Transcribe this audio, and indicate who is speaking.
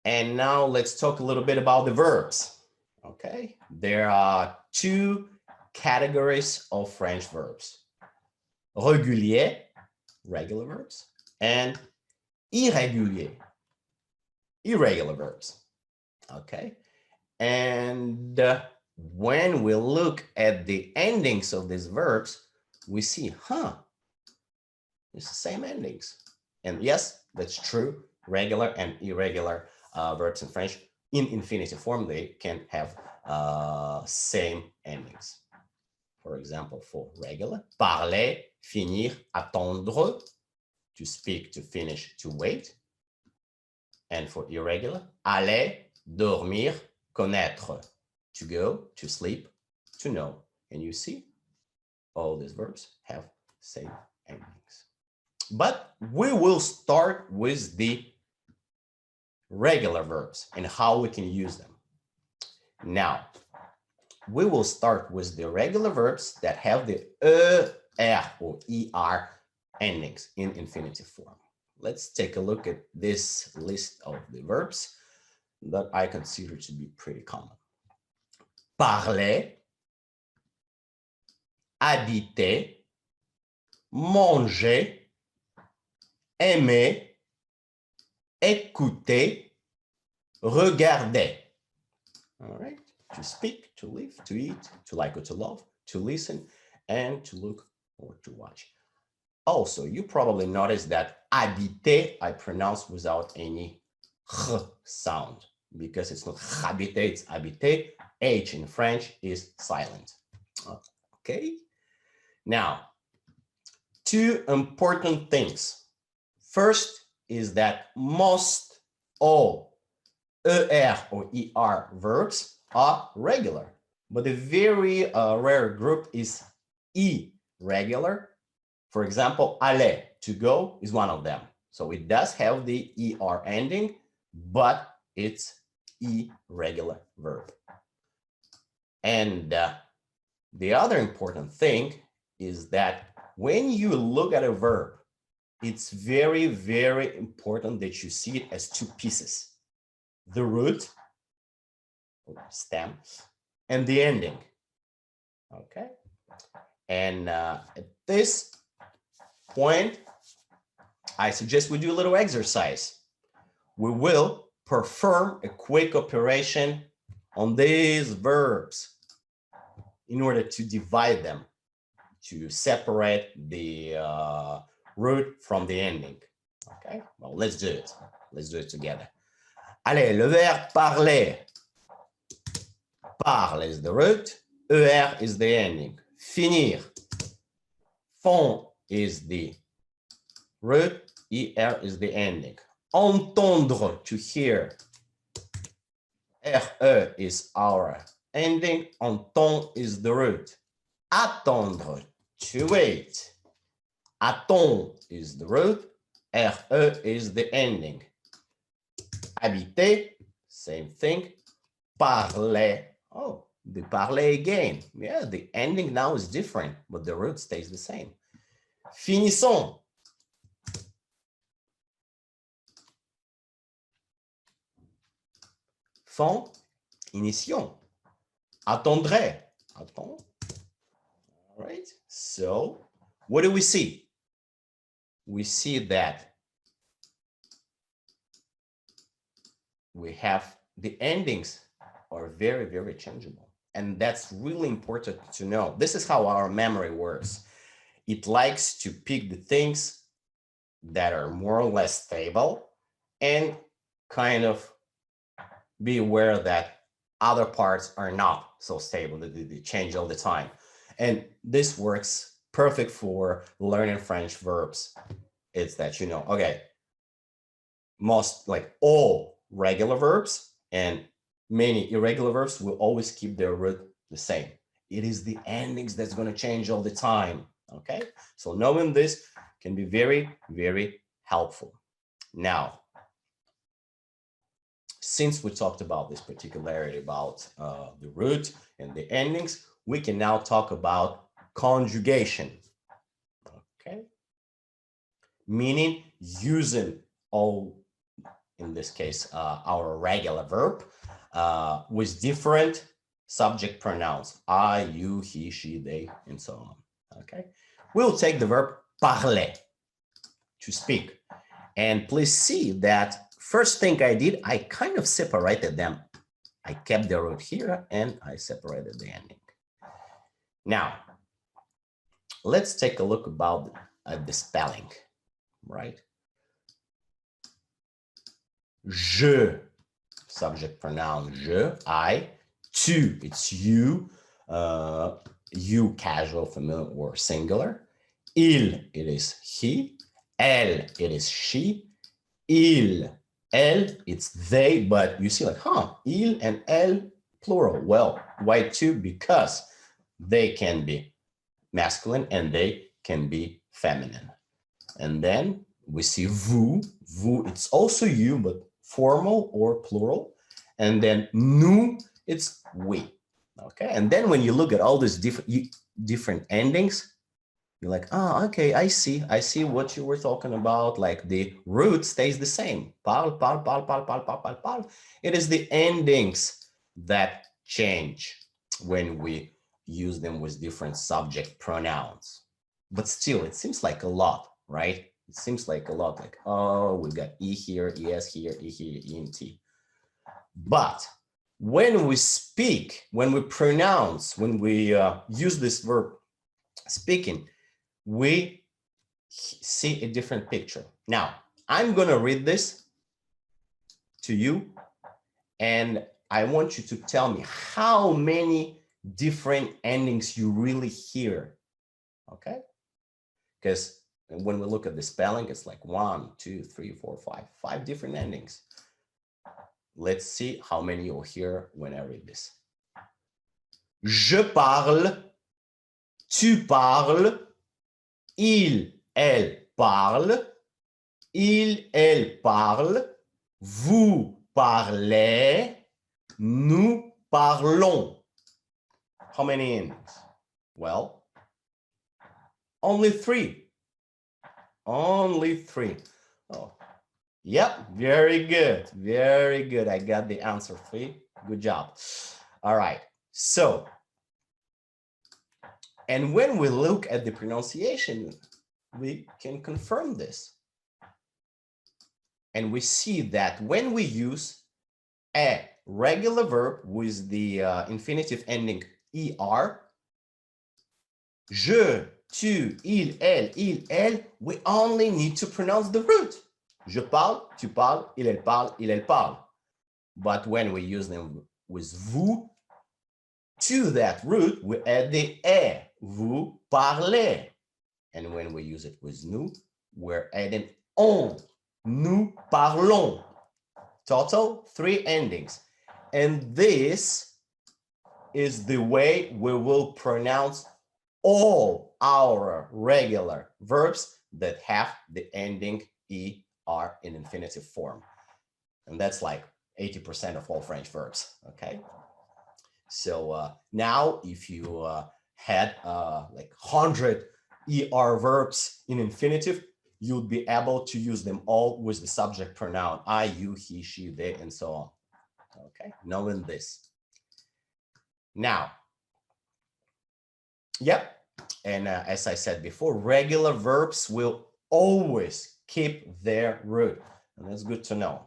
Speaker 1: And now let's talk a little bit about the verbs. Okay, there are two categories of French verbs: régulier, regular verbs, and irrégulier, irregular verbs. Okay, and when we look at the endings of these verbs, we see, it's the same endings. And yes, that's true. Regular and irregular verbs in French in infinitive form, they can have same endings. For example, for regular, parler, finir, attendre, to speak, to finish, to wait. And for irregular, aller, dormir, connaître, to go, to sleep, to know. And you see, all these verbs have same endings. But we will start with the regular verbs and how we can use them. Now, we will start with the regular verbs that have the er or er endings in infinitive form. Let's take a look at this list of the verbs that I consider to be pretty common. Parler, habiter, manger, aimer, écouter, regarder. All right, to speak, to live, to eat, to like or to love, to listen, and to look or to watch. Also, you probably noticed that habiter I pronounce without any h sound because it's not habiter, it's habiter. H in French is silent. Okay. Now, two important things. First is that most all er or er verbs are regular, but a very rare group is irregular. For example, aller, to go, is one of them. So it does have the er ending, but it's irregular verb. And the other important thing is that when you look at a verb, it's very, very important that you see it as two pieces: the root, stem, and the ending. Okay. And at this point, I suggest we do a little exercise. We will perform a quick operation on these verbs in order to divide them, to separate the root from the ending. Okay, well, let's do it. Let's do it together. Allez, le verbe parler. Parle is the root, er is the ending. Finir. Fond is the root, er is the ending. Entendre, to hear. Re is our ending, entend is the root. Attendre, to wait. Attend is the root, re is the ending. Habiter, same thing. Parler, oh, the parler again. Yeah, the ending now is different, but the root stays the same. Finissons. Fond, initions. Attendrai, attend. All right, so what do we see? We see that we have the endings are very, very changeable. And that's really important to know. This is how our memory works. It likes to pick the things that are more or less stable and kind of be aware that other parts are not so stable, that they change all the time. And this works perfect for learning French verbs. It's that, you know, okay, most, like all regular verbs and many irregular verbs will always keep their root the same. It is the endings that's going to change all the time. Okay, so knowing this can be very, very helpful. Now, since we talked about this particularity about the root and the endings, we can now talk about conjugation. Okay, meaning using all in this case, our regular verb, with different subject pronouns, I, you, he, she, they, and so on. Okay, we'll take the verb parler, to speak. And please see that first thing I did, I kind of separated them. I kept the root here and I separated the ending. Now, let's take a look about the spelling, right? Je, subject pronoun je, I. Tu, it's you, you, casual, familiar, or singular. Il, it is he. Elle, it is she. Il, elle, it's they, but you see like, il and elle, plural. Well, why two? Because they can be masculine and they can be feminine. And then we see vous, vous, it's also you, but formal or plural. And then nous, it's we. Okay, and then when you look at all these different endings, you're like, okay, I see what you were talking about. Like the root stays the same. Parle, parle, parle, parle, parle, parle, parle, parle. It is the endings that change when we use them with different subject pronouns. But still, it seems like a lot, right? It seems like a lot, like, oh, we got E here, ES here, E here, E and T. But when we speak, when we pronounce, when we use this verb speaking, we see a different picture. Now, I'm going to read this to you, and I want you to tell me how many different endings you really hear, okay? Because when we look at the spelling, it's like 1, 2, 3, 4, 5 different endings. Let's see how many you'll hear when I read this. Je parle, tu parles, il, elle parle, il, elle parle, vous parlez, nous parlons. How many endings? Well, only 3. Only 3. Oh, yep, very good. Very good. I got the answer for you. Good job. All right. So, and when we look at the pronunciation, we can confirm this. And we see that when we use a regular verb with the infinitive ending er, je, tu, il, elle, we only need to pronounce the root. Je parle, tu parles, il, elle parle. But when we use them with vous, to that root, we add the e, vous parlez. And when we use it with nous, we're adding on, nous parlons. Total 3 endings. And this is the way we will pronounce all our regular verbs that have the ending er in infinitive form. And that's like 80% of all French verbs, okay? So now if you had like 100 er verbs in infinitive, you'd be able to use them all with the subject pronoun I, you, he, she, they, and so on. Okay, knowing this. Now, yep, and as I said before, regular verbs will always keep their root, and that's good to know.